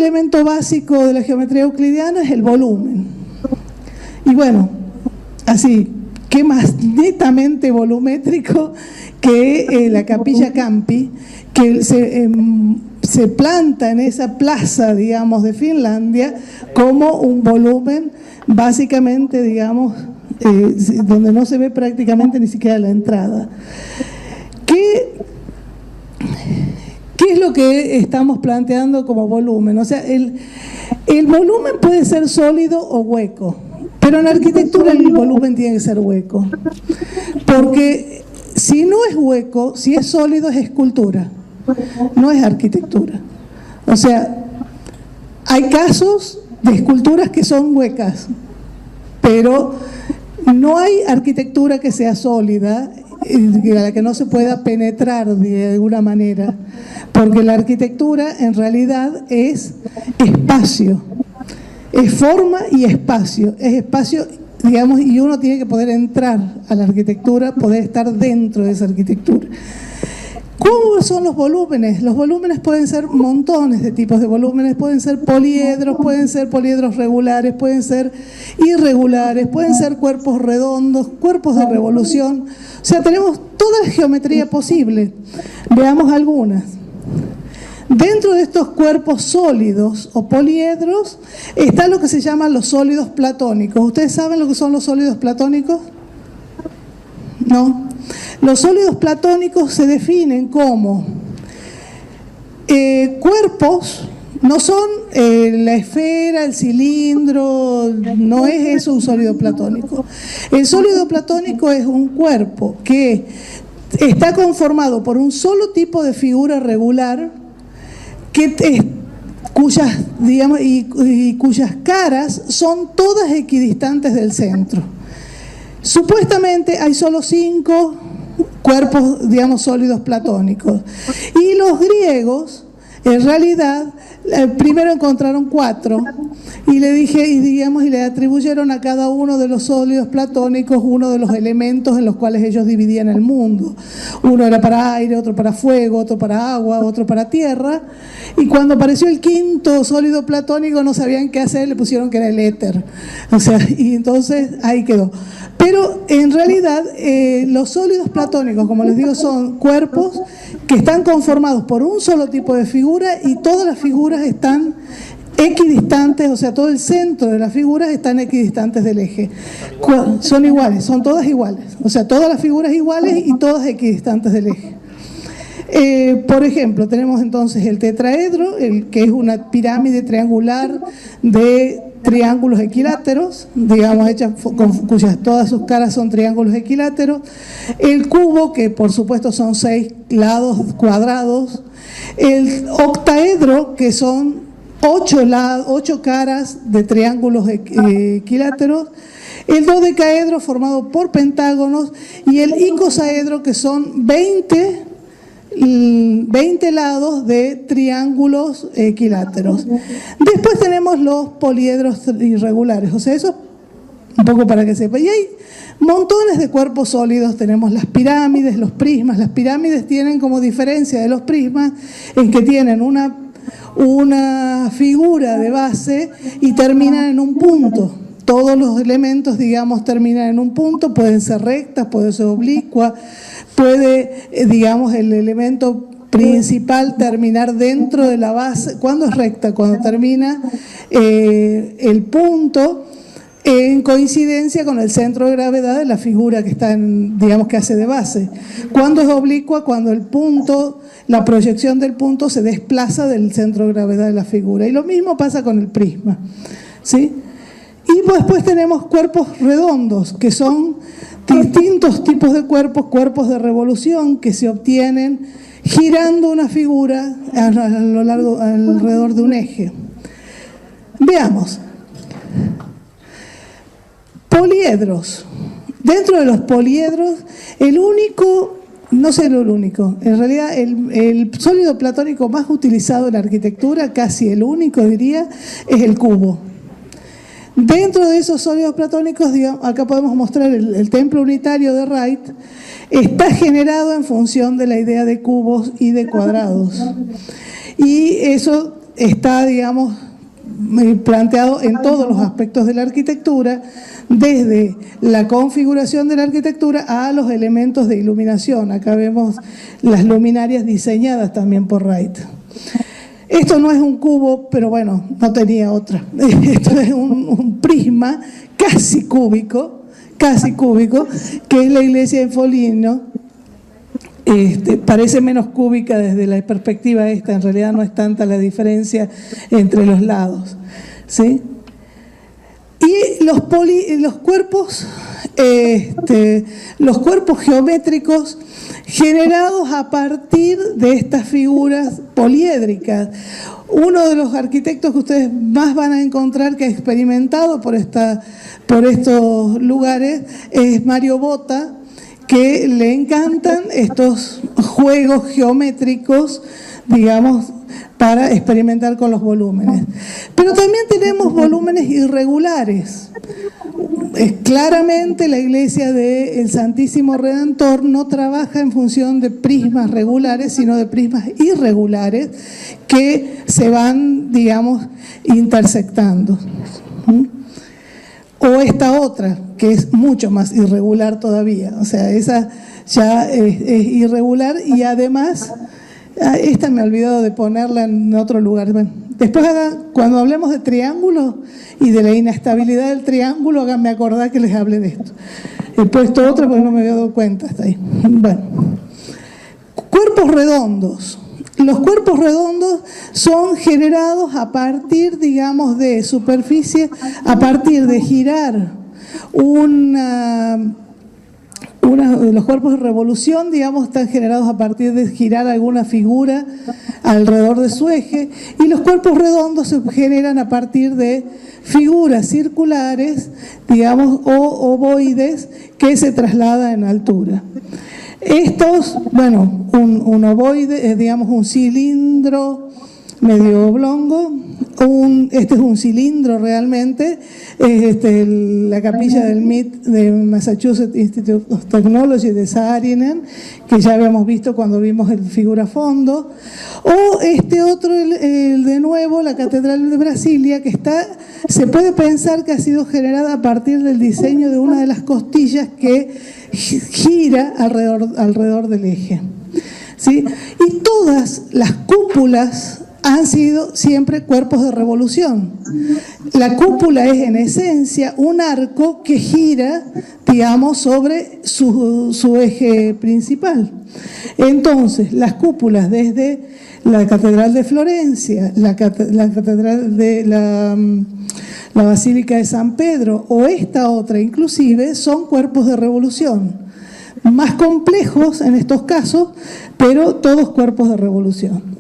elemento básico de la geometría euclidiana es el volumen. Y bueno, así, ¿qué más netamente volumétrico que la Capilla Campi, que se planta en esa plaza, digamos, de Finlandia como un volumen básicamente, digamos, donde no se ve prácticamente ni siquiera la entrada. ¿Qué es lo que estamos planteando como volumen? O sea, el volumen puede ser sólido o hueco, pero en arquitectura el volumen tiene que ser hueco, porque si no es hueco, si es sólido es escultura, no es arquitectura. O sea, hay casos de esculturas que son huecas, pero no hay arquitectura que sea sólida, a la que no se pueda penetrar de alguna manera, porque la arquitectura en realidad es espacio, es forma y espacio, es espacio, digamos, y uno tiene que poder entrar a la arquitectura, poder estar dentro de esa arquitectura. ¿Cómo son los volúmenes? Los volúmenes pueden ser montones de tipos de volúmenes, pueden ser poliedros regulares, pueden ser irregulares, pueden ser cuerpos redondos, cuerpos de revolución. O sea, tenemos toda la geometría posible. Veamos algunas. Dentro de estos cuerpos sólidos o poliedros está lo que se llaman los sólidos platónicos. ¿Ustedes saben lo que son los sólidos platónicos? ¿No? Los sólidos platónicos se definen como cuerpos, no son la esfera, el cilindro, no es eso un sólido platónico. El sólido platónico es un cuerpo que está conformado por un solo tipo de figura regular cuyas, digamos, y cuyas caras son todas equidistantes del centro. Supuestamente hay solo 5 cuerpos, digamos, sólidos platónicos. Y los griegos, en realidad, primero encontraron 4 y le atribuyeron a cada uno de los sólidos platónicos uno de los elementos en los cuales ellos dividían el mundo. Uno era para aire, otro para fuego, otro para agua, otro para tierra. Y cuando apareció el 5º sólido platónico no sabían qué hacer, le pusieron que era el éter. O sea, y entonces ahí quedó. Pero en realidad los sólidos platónicos, como les digo, son cuerpos que están conformados por un solo tipo de figura y todas las figuras están equidistantes, o sea, todo el centro de las figuras están equidistantes del eje. Son iguales, son todas iguales, o sea, todas las figuras iguales y todas equidistantes del eje. Por ejemplo, tenemos entonces el tetraedro, que es una pirámide triangular de triángulos equiláteros, digamos, cuyas todas sus caras son triángulos equiláteros. El cubo, que por supuesto son 6 lados cuadrados. El octaedro, que son 8 caras de triángulos equiláteros. El dodecaedro, formado por pentágonos. Y el icosaedro, que son 20 lados de triángulos equiláteros. Después tenemos los poliedros irregulares, o sea, eso un poco para que sepa. Y hay montones de cuerpos sólidos, tenemos las pirámides, los prismas. Las pirámides tienen como diferencia de los prismas en que tienen una figura de base y terminan en un punto. Todos los elementos, digamos, terminan en un punto, pueden ser rectas, pueden ser oblicuas, puede, digamos, el elemento principal terminar dentro de la base. ¿Cuándo es recta? Cuando termina el punto en coincidencia con el centro de gravedad de la figura que está, digamos, que hace de base. ¿Cuándo es oblicua? Cuando el punto, la proyección del punto se desplaza del centro de gravedad de la figura. Y lo mismo pasa con el prisma, ¿sí? Y después tenemos cuerpos redondos, que son distintos tipos de cuerpos de revolución que se obtienen girando una figura alrededor de un eje. Veamos. Poliedros. Dentro de los poliedros, el único, no sé el único, en realidad el sólido platónico más utilizado en la arquitectura, casi el único diría, es el cubo. Dentro de esos sólidos platónicos, digamos, acá podemos mostrar el templo unitario de Wright, está generado en función de la idea de cubos y de cuadrados. Y eso está, digamos, planteado en todos los aspectos de la arquitectura, desde la configuración de la arquitectura a los elementos de iluminación. Acá vemos las luminarias diseñadas también por Wright. Esto no es un cubo, pero bueno, no tenía otra. Esto es un prisma casi cúbico, que es la iglesia de Foligno. Parece menos cúbica desde la perspectiva esta, en realidad no es tanta la diferencia entre los lados, ¿sí? Y los cuerpos geométricos generados a partir de estas figuras poliédricas. Uno de los arquitectos que ustedes más van a encontrar que ha experimentado por estos lugares es Mario Botta, que le encantan estos juegos geométricos, digamos, para experimentar con los volúmenes. Pero también tenemos volúmenes irregulares. Claramente la iglesia del Santísimo Redentor no trabaja en función de prismas regulares, sino de prismas irregulares que se van, digamos, intersectando. O esta otra, que es mucho más irregular todavía, o sea, esa ya es irregular y además, esta me he olvidado de ponerla en otro lugar. Bueno, después, cuando hablemos de triángulos y de la inestabilidad del triángulo, háganme acordar que les hable de esto. He puesto otra porque no me había dado cuenta hasta ahí. Bueno, cuerpos redondos. Los cuerpos redondos son generados a partir, digamos, de superficie, a partir de girar los cuerpos de revolución, digamos, están generados a partir de girar alguna figura alrededor de su eje, y los cuerpos redondos se generan a partir de figuras circulares, digamos, o ovoides que se trasladan en altura. Estos, bueno, un ovoide, digamos un cilindro medio oblongo, este es un cilindro realmente, la capilla del MIT de Massachusetts Institute of Technology de Saarinen, que ya habíamos visto cuando vimos el figura fondo, o este otro, el de nuevo, la Catedral de Brasilia, que se puede pensar que ha sido generada a partir del diseño de una de las costillas que gira alrededor del eje, ¿sí? Y todas las cúpulas han sido siempre cuerpos de revolución. La cúpula es en esencia un arco que gira, digamos, sobre su eje principal. Entonces, las cúpulas desde la Catedral de Florencia, la Catedral de la Basílica de San Pedro o esta otra inclusive, son cuerpos de revolución. Más complejos en estos casos, pero todos cuerpos de revolución.